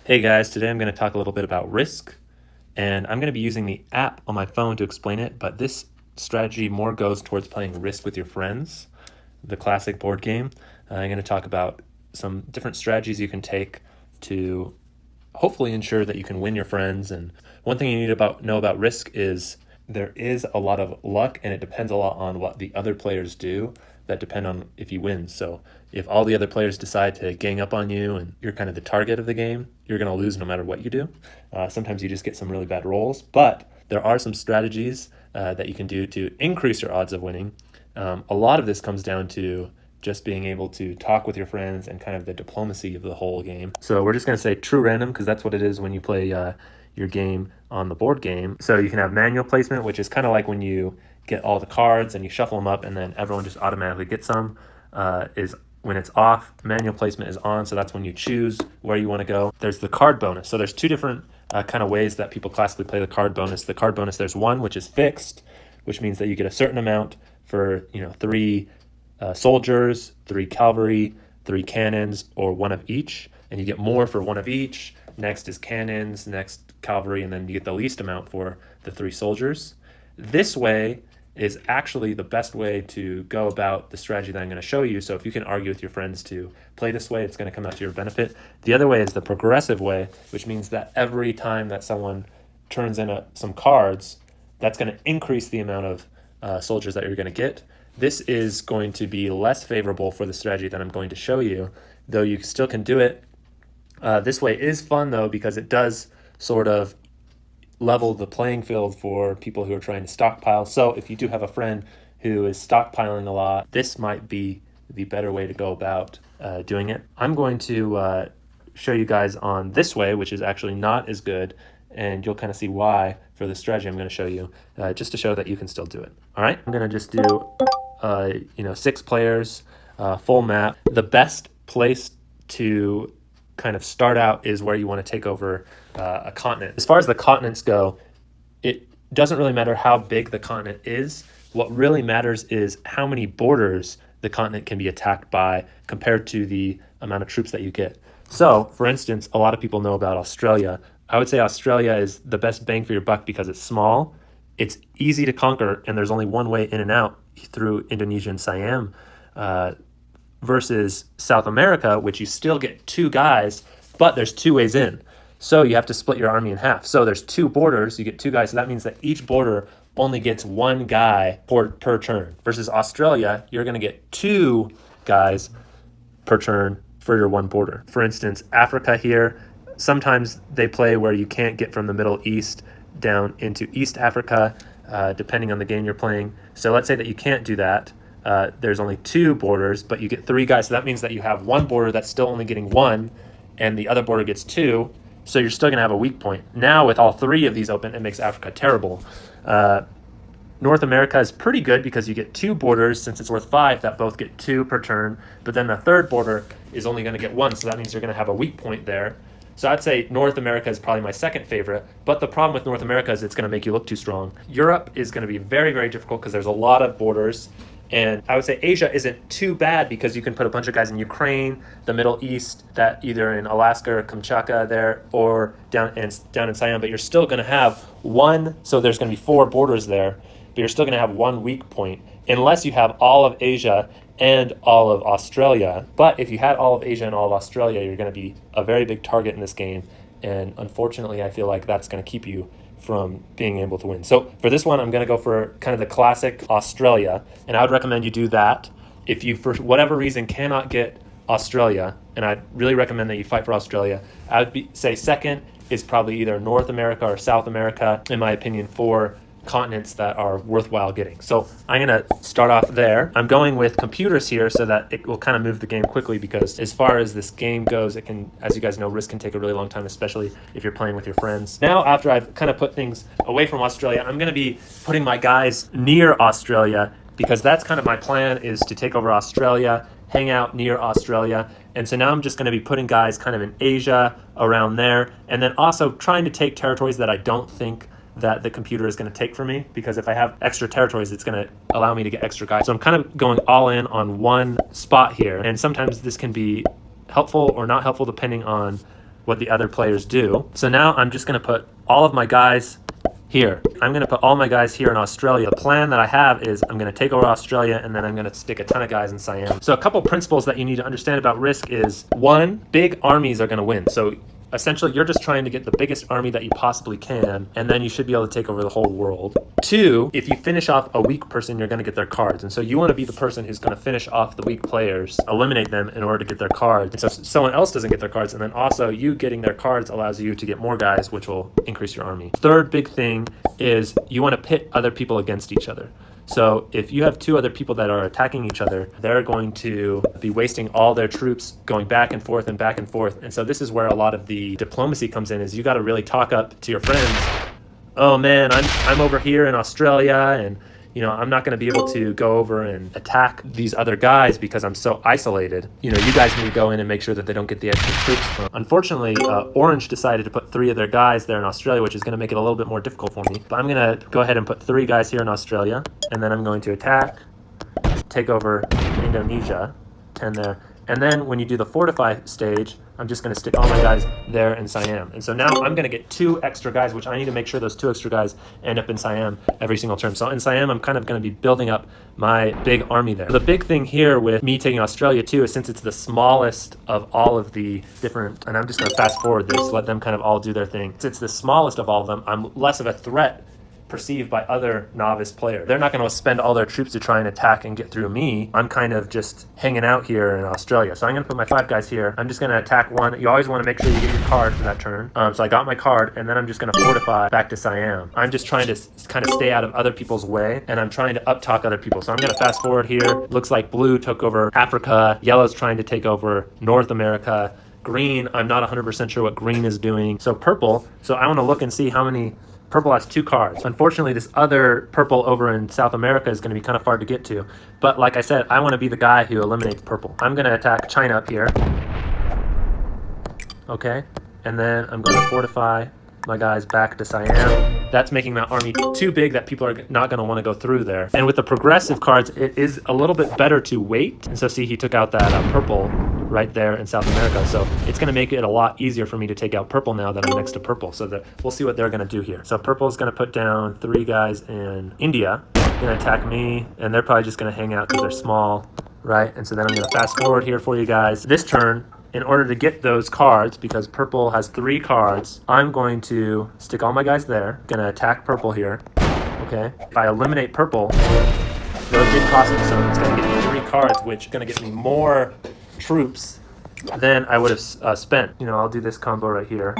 Hey guys, today I'm going to talk a little bit about Risk, and I'm going to be using the app on my phone to explain it, but this strategy more goes towards playing Risk with your friends, the classic board game. I'm going to talk about some different strategies you can take to hopefully ensure that you can win your friends. And one thing you need to know about Risk is there is a lot of luck, and it depends a lot on what the other players do that depend on if you win. So if all the other players decide to gang up on you and you're kind of the target of the game, you're going to lose no matter what you do. Sometimes you just get some really bad rolls, but there are some strategies that you can do to increase your odds of winning. A lot of this comes down to just being able to talk with your friends and kind of the diplomacy of the whole game. So we're just going to say true random because that's what it is when you play your game on the board game. So you can have manual placement, which is kind of like when you get all the cards and you shuffle them up and then everyone just automatically gets some. Is when it's off. Manual placement is on, so that's when you choose where you want to go. There's the card bonus. So there's two different kind of ways that people classically play the card bonus. The card bonus, there's one which is fixed, which means that you get a certain amount for three soldiers, three cavalry, three cannons, or one of each, and you get more for one of each. Next is cannons, next cavalry, and then you get the least amount for the three soldiers. This way is actually the best way to go about the strategy that I'm going to show you. So if you can argue with your friends to play this way, it's going to come out to your benefit. The other way is the progressive way, which means that every time that someone turns in some cards, that's going to increase the amount of soldiers that you're going to get. This is going to be less favorable for the strategy that I'm going to show you, though you still can do it. This way is fun, though, because it does sort of level the playing field for people who are trying to stockpile. So if you do have a friend who is stockpiling a lot, this might be the better way to go about doing it. I'm going to show you guys on this way, which is actually not as good, and you'll kind of see why for the strategy I'm going to show you, just to show that you can still do it. All right, I'm going to just do 6 players, full map. The best place to kind of start out is where you want to take over a continent. As far as the continents go, it doesn't really matter how big the continent is. What really matters is how many borders the continent can be attacked by compared to the amount of troops that you get. So, for instance, a lot of people know about Australia. I would say Australia is the best bang for your buck because it's small, it's easy to conquer, and there's only one way in and out through Indonesia and Siam. Versus South America, which you still get 2 guys, but there's 2 ways in. So you have to split your army in half. So there's 2 borders, you get 2 guys, so that means that each border only gets 1 guy per turn. Versus Australia, you're going to get 2 guys per turn for your 1 border. For instance, Africa here, sometimes they play where you can't get from the Middle East down into East Africa, depending on the game you're playing. So let's say that you can't do that. There's only 2 borders, but you get 3 guys. So that means that you have 1 border that's still only getting 1, and the other border gets 2. So you're still going to have a weak point. Now with all 3 of these open, it makes Africa terrible. North America is pretty good because you get 2 borders, since it's worth 5, that both get 2 per turn. But then the third border is only going to get 1, so that means you're going to have a weak point there. So I'd say North America is probably my second favorite, but the problem with North America is it's going to make you look too strong. Europe is going to be very, very difficult because there's a lot of borders. And I would say Asia isn't too bad because you can put a bunch of guys in Ukraine, the Middle East, that either in Alaska or Kamchatka there, or down in Siam, but you're still going to have 1, so there's going to be 4 borders there, but you're still going to have 1 weak point, unless you have all of Asia and all of Australia. But if you had all of Asia and all of Australia, you're going to be a very big target in this game, and unfortunately I feel like that's going to keep you from being able to win. So for this one, I'm going to go for kind of the classic Australia, and I would recommend you do that. If you, for whatever reason, cannot get Australia, and I'd really recommend that you fight for Australia, I would say second is probably either North America or South America, in my opinion, for continents that are worthwhile getting. So I'm going to start off there. I'm going with computers here so that it will kind of move the game quickly, because as far as this game goes, it can, as you guys know, Risk can take a really long time, especially if you're playing with your friends. Now, after I've kind of put things away from Australia, I'm going to be putting my guys near Australia, because that's kind of my plan, is to take over Australia, hang out near Australia. And so now I'm just going to be putting guys kind of in Asia, around there, and then also trying to take territories that I don't think that the computer is going to take from me, because if I have extra territories, it's going to allow me to get extra guys. So I'm kind of going all in on one spot here, and sometimes this can be helpful or not helpful depending on what the other players do. So now I'm just going to put all of my guys here. I'm going to put all my guys here in Australia. The plan that I have is I'm going to take over Australia, and then I'm going to stick a ton of guys in Siam. So a couple principles that you need to understand about risk is, one, big armies are going to win. So essentially, you're just trying to get the biggest army that you possibly can, and then you should be able to take over the whole world. Two, if you finish off a weak person, you're going to get their cards. And so you want to be the person who's going to finish off the weak players, eliminate them in order to get their cards. And so someone else doesn't get their cards, and then also you getting their cards allows you to get more guys, which will increase your army. Third big thing is you want to pit other people against each other. So if you have two other people that are attacking each other, they're going to be wasting all their troops going back and forth and back and forth. And so this is where a lot of the diplomacy comes in, is you got to really talk up to your friends. Oh man, I'm over here in Australia, and you know, I'm not going to be able to go over and attack these other guys because I'm so isolated. You know, you guys need to go in and make sure that they don't get the extra troops. Unfortunately, Orange decided to put 3 of their guys there in Australia, which is going to make it a little bit more difficult for me. But I'm going to go ahead and put 3 guys here in Australia, and then I'm going to attack, take over Indonesia, 10 there. And then when you do the fortify stage, I'm just going to stick all my guys there in Siam. And so now I'm going to get 2 extra guys, which I need to make sure those 2 extra guys end up in Siam every single turn. So in Siam, I'm kind of going to be building up my big army there. The big thing here with me taking Australia too is, since it's the smallest of all of the different, and I'm just going to fast forward this, let them kind of all do their thing. Since it's the smallest of all of them, I'm less of a threat perceived by other novice players. They're not going to spend all their troops to try and attack and get through me. I'm kind of just hanging out here in Australia. So I'm going to put my 5 guys here. I'm just going to attack one. You always want to make sure you get your card for that turn. So I got my card, and then I'm just going to fortify back to Siam. I'm just trying to kind of stay out of other people's way, and I'm trying to up-talk other people. So I'm going to fast forward here. Looks like blue took over Africa. Yellow's trying to take over North America. Green, I'm not 100% sure what green is doing. So purple, so I want to look and see how many. Purple has 2 cards. Unfortunately, this other purple over in South America is going to be kind of hard to get to. But like I said, I want to be the guy who eliminates purple. I'm going to attack China up here. Okay. And then I'm going to fortify my guys back to Siam. That's making my army too big that people are not going to want to go through there. And with the progressive cards, it is a little bit better to wait. And so see, he took out that purple right there in South America. So it's going to make it a lot easier for me to take out purple now that I'm next to purple. So that we'll see what they're going to do here. So purple is going to put down 3 guys in India. They're going to attack me, and they're probably just going to hang out because they're small, right? And so then I'm going to fast forward here for you guys. This turn, in order to get those cards, because purple has 3 cards, I'm going to stick all my guys there. Going to attack purple here. Okay. If I eliminate purple, those did cost me some. It's going to get me 3 cards, which is going to get me more troops than I would have spent. You know, I'll do this combo right here,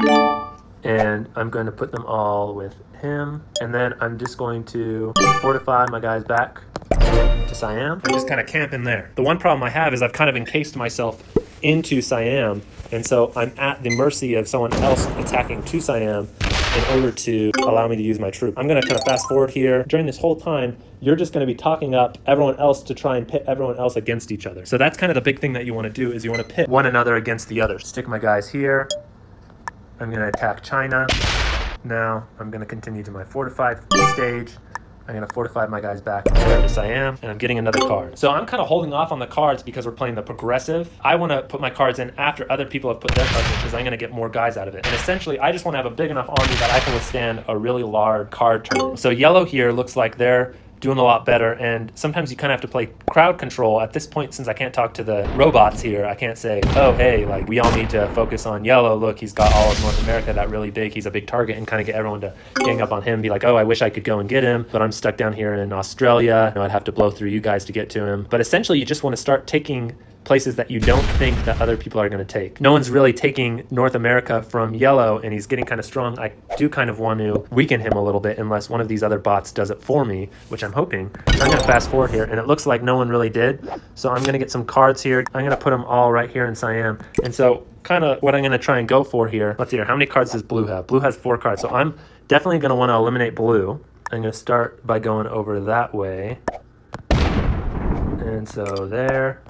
and I'm going to put them all with him, and then I'm just going to fortify my guys back to Siam and just kind of camp in there. The one problem I have is I've kind of encased myself into Siam, and so I'm at the mercy of someone else attacking to Siam in order to allow me to use my troop. I'm going to kind of fast forward here. During this whole time, you're just going to be talking up everyone else to try and pit everyone else against each other. So that's kind of the big thing that you want to do, is you want to pit one another against the other. Stick my guys here. I'm going to attack China. Now I'm going to continue to my fortified stage. I'm going to fortify my guys back there to Siam, and I'm getting another card. So I'm kind of holding off on the cards because we're playing the progressive. I want to put my cards in after other people have put their cards in, because I'm going to get more guys out of it. And essentially, I just want to have a big enough army that I can withstand a really large card turn. So yellow here looks like they're doing a lot better, and sometimes you kind of have to play crowd control. At this point, since I can't talk to the robots here, I can't say, oh hey, like we all need to focus on yellow, look, he's got all of North America that really big, he's a big target, and kind of get everyone to gang up on him, be like, oh, I wish I could go and get him, but I'm stuck down here in Australia, you know, I'd have to blow through you guys to get to him. But essentially, you just want to start taking places that you don't think that other people are going to take. No one's really taking North America from yellow, and he's getting kind of strong. I do kind of want to weaken him a little bit unless one of these other bots does it for me, which I'm hoping. So I'm going to fast forward here, and it looks like no one really did. So I'm going to get some cards here. I'm going to put them all right here in Siam. And so kind of what I'm going to try and go for here, let's see here, how many cards does blue have? Blue has 4 cards. So I'm definitely going to want to eliminate blue. I'm going to start by going over that way. And so there.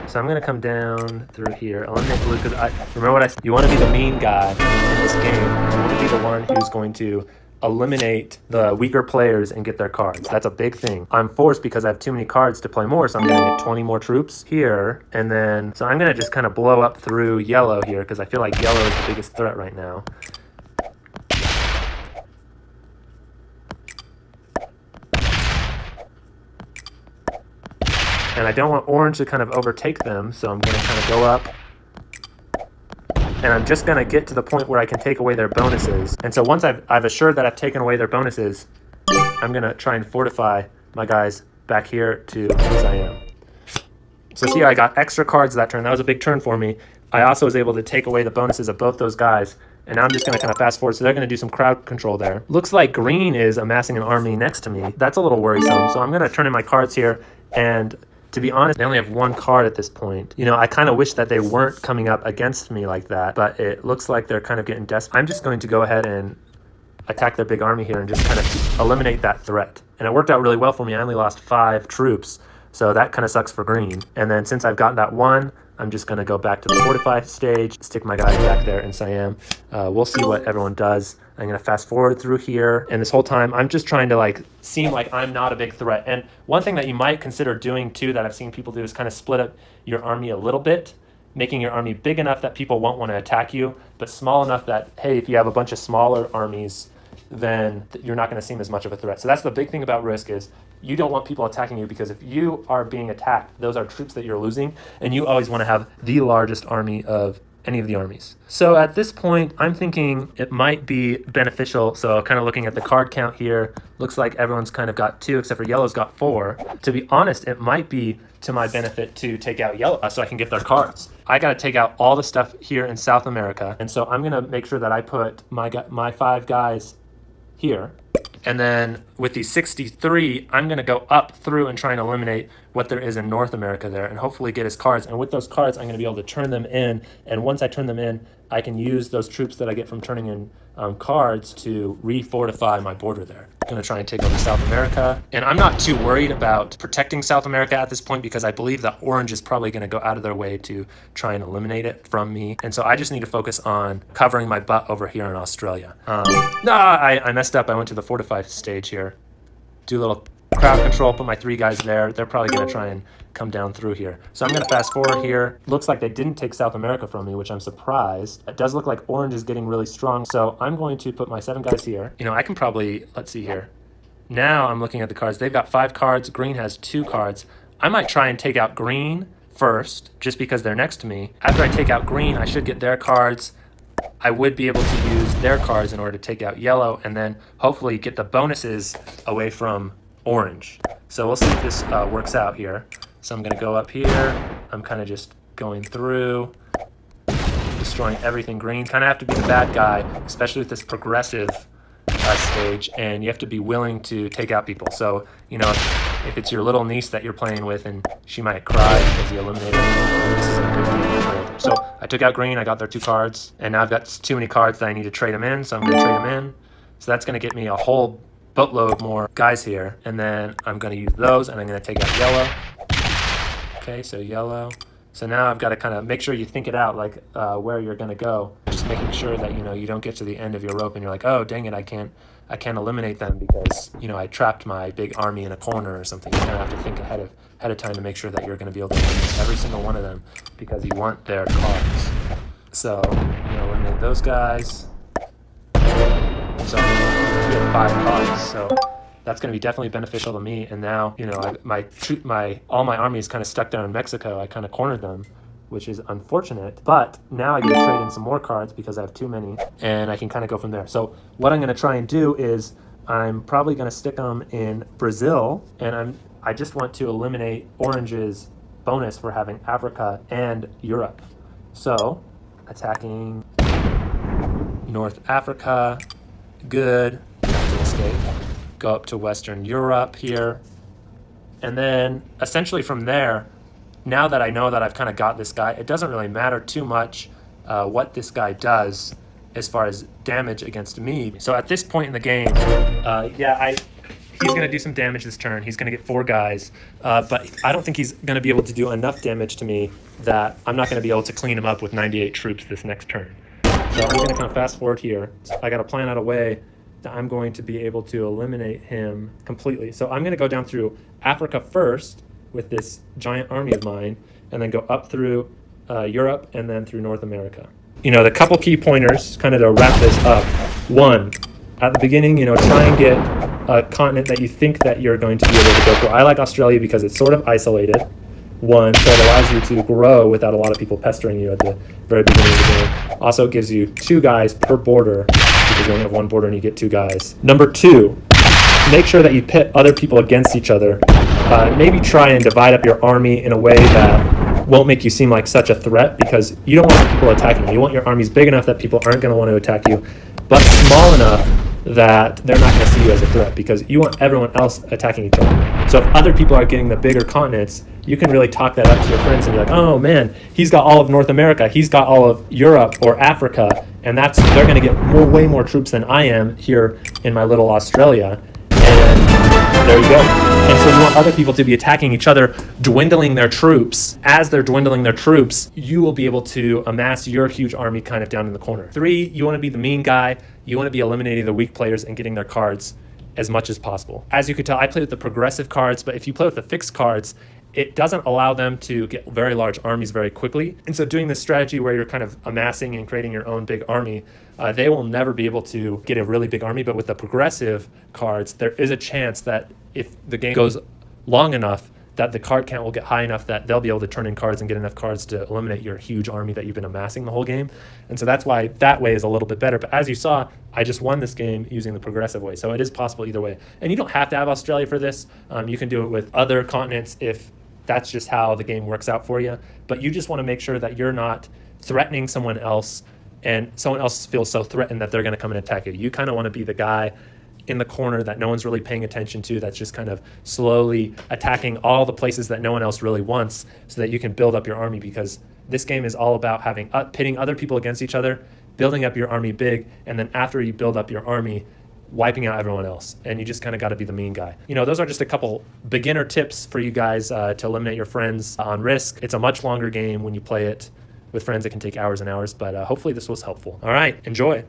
So I'm going to come down through here, eliminate blue, because I remember what I said, you want to be the mean guy in this game. You want to be the one who's going to eliminate the weaker players and get their cards. That's a big thing. I'm forced because I have too many cards to play more, so I'm gonna get 20 more troops here, and then, so I'm gonna just kind of blow up through yellow here because I feel like yellow is the biggest threat right now. And I don't want orange to kind of overtake them, so I'm gonna kind of go up. And I'm just gonna get to the point where I can take away their bonuses. And so once I've assured that I've taken away their bonuses, I'm gonna try and fortify my guys back here to Siam. So see, I got extra cards that turn. That was a big turn for me. I also was able to take away the bonuses of both those guys. And now I'm just gonna kind of fast forward. So they're gonna do some crowd control there. Looks like green is amassing an army next to me. That's a little worrisome. So I'm gonna turn in my cards here, and to be honest, they only have one card at this point. You know, I kind of wish that they weren't coming up against me like that, but it looks like they're kind of getting desperate. I'm just going to go ahead and attack their big army here and just kind of eliminate that threat. And it worked out really well for me. I only lost 5 troops, so that kind of sucks for green. And then since I've gotten that one, I'm just going to go back to the fortify stage, stick my guys back there in Siam. We'll see what everyone does. I'm going to fast forward through here. And this whole time, I'm just trying to like seem like I'm not a big threat. And one thing that you might consider doing too that I've seen people do is kind of split up your army a little bit, making your army big enough that people won't want to attack you, but small enough that, hey, if you have a bunch of smaller armies, then you're not going to seem as much of a threat. So that's the big thing about risk is you don't want people attacking you, because if you are being attacked, those are troops that you're losing, and you always want to have the largest army of any of the armies. So at this point, I'm thinking it might be beneficial. So kind of looking at the card count here, looks like everyone's kind of got 2, except for yellow's got 4. To be honest, it might be to my benefit to take out yellow so I can get their cards. I got to take out all the stuff here in South America. And so I'm going to make sure that I put my 5 guys here. And then with these 63, I'm going to go up through and try and eliminate what there is in North America there and hopefully get his cards. And with those cards, I'm going to be able to turn them in. And once I turn them in, I can use those troops that I get from turning in cards to refortify my border there. I'm going to try and take over South America. And I'm not too worried about protecting South America at this point, because I believe that orange is probably going to go out of their way to try and eliminate it from me. And so I just need to focus on covering my butt over here in Australia. I messed up. I went to the fortify stage here. Do a little crowd control, put my 3 guys there. They're probably going to try and come down through here. So I'm going to fast forward here. Looks like they didn't take South America from me, which I'm surprised. It does look like orange is getting really strong. So I'm going to put my 7 guys here. You know, I can probably, let's see here. Now I'm looking at the cards. They've got 5 cards. Green has 2 cards. I might try and take out green first, just because they're next to me. After I take out green, I should get their cards. I would be able to use their cards in order to take out yellow, and then hopefully get the bonuses away from orange. So we'll see if this works out here. So I'm going to go up here. I'm kind of just going through, destroying everything green. Kind of have to be the bad guy, especially with this progressive stage, and you have to be willing to take out people. So, you know, if it's your little niece that you're playing with and she might cry because you eliminated her, this is a good thing to play with. So I took out green, I got their 2 cards, and now I've got too many cards that I need to trade them in, so I'm going to trade them in. So that's going to get me a whole boatload more guys here, and then I'm going to use those, and I'm going to take out yellow. Okay, so yellow. So now I've got to kind of make sure you think it out, like where you're going to go. Just making sure that, you know, you don't get to the end of your rope and you're like, oh, dang it, I can't eliminate them because, you know, I trapped my big army in a corner or something. You kind of have to think ahead of time to make sure that you're going to be able to eliminate every single one of them because you want their cards. So, you know, eliminate those guys. So we have 5 cards, so that's going to be definitely beneficial to me. And now, you know, all my army is kind of stuck there in Mexico. I kind of cornered them, which is unfortunate. But now I get to trade in some more cards because I have too many, and I can kind of go from there. So what I'm going to try and do is I'm probably going to stick them in Brazil, and I just want to eliminate orange's bonus for having Africa and Europe. So attacking North Africa, good. Escape. Go up to Western Europe here. And then essentially from there, now that I know that I've kind of got this guy, it doesn't really matter too much what this guy does as far as damage against me. So at this point in the game, he's going to do some damage this turn. He's going to get 4 guys, but I don't think he's going to be able to do enough damage to me that I'm not going to be able to clean him up with 98 troops this next turn. So I'm going to kind of fast forward here. I got to plan out a way that I'm going to be able to eliminate him completely. So I'm going to go down through Africa first with this giant army of mine, and then go up through Europe and then through North America. The couple key pointers kind of to wrap this up. One, at the beginning, try and get a continent that you think that you're going to be able to go for. I like Australia because it's sort of isolated. One, so it allows you to grow without a lot of people pestering you at the very beginning of the game. Also, it gives you 2 guys per border because you only have 1 border and you get 2 guys. Number 2, make sure that you pit other people against each other. Maybe try and divide up your army in a way that won't make you seem like such a threat, because you don't want people attacking you. You want your armies big enough that people aren't going to want to attack you, but small enough that they're not going to see you as a threat, because you want everyone else attacking each other. So if other people are getting the bigger continents, you can really talk that up to your friends and be like, oh man, he's got all of North America, he's got all of Europe or Africa, and they're going to get way more troops than I am here in my little Australia. And there you go. And so you want other people to be attacking each other, dwindling their troops. As they're dwindling their troops, you will be able to amass your huge army kind of down in the corner. 3, you want to be the mean guy. You want to be eliminating the weak players and getting their cards as much as possible. As you could tell, I play with the progressive cards, but if you play with the fixed cards, it doesn't allow them to get very large armies very quickly. And so doing this strategy where you're kind of amassing and creating your own big army, they will never be able to get a really big army. But with the progressive cards, there is a chance that if the game goes long enough, that the card count will get high enough that they'll be able to turn in cards and get enough cards to eliminate your huge army that you've been amassing the whole game. And so that's why that way is a little bit better. But as you saw, I just won this game using the progressive way. So it is possible either way. And you don't have to have Australia for this. You can do it with other continents if that's just how the game works out for you. But you just want to make sure that you're not threatening someone else and someone else feels so threatened that they're going to come and attack you. You kind of want to be the guy in the corner that no one's really paying attention to, that's just kind of slowly attacking all the places that no one else really wants, so that you can build up your army, because this game is all about having pitting other people against each other, building up your army big, and then after you build up your army, wiping out everyone else. And you just kind of got to be the mean guy. Those are just a couple beginner tips for you guys to eliminate your friends on Risk. It's a much longer game when you play it with friends. It can take hours and hours, but hopefully this was helpful. All right, enjoy.